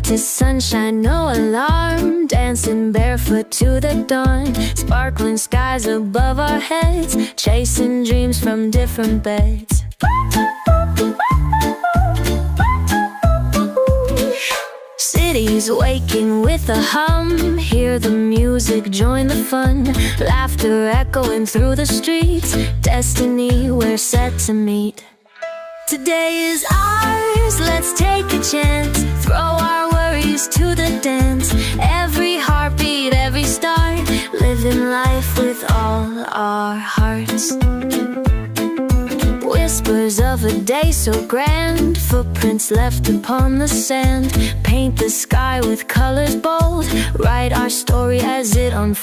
to sunshine, no alarm, dancing barefoot to the dawn. Sparkling skies above our heads, chasing dreams from different beds. Cities waking with a hum, hear the music, join the fun. Laughter echoing through the streets, destiny we're set to meet. Today is ours, let's take a chance, throw our worries to the dance. Every heartbeat, every start, living life with all our hearts. Whispers of a day so grand, footprints left upon the sand. Paint the sky with colors bold, write our story as it unfolds.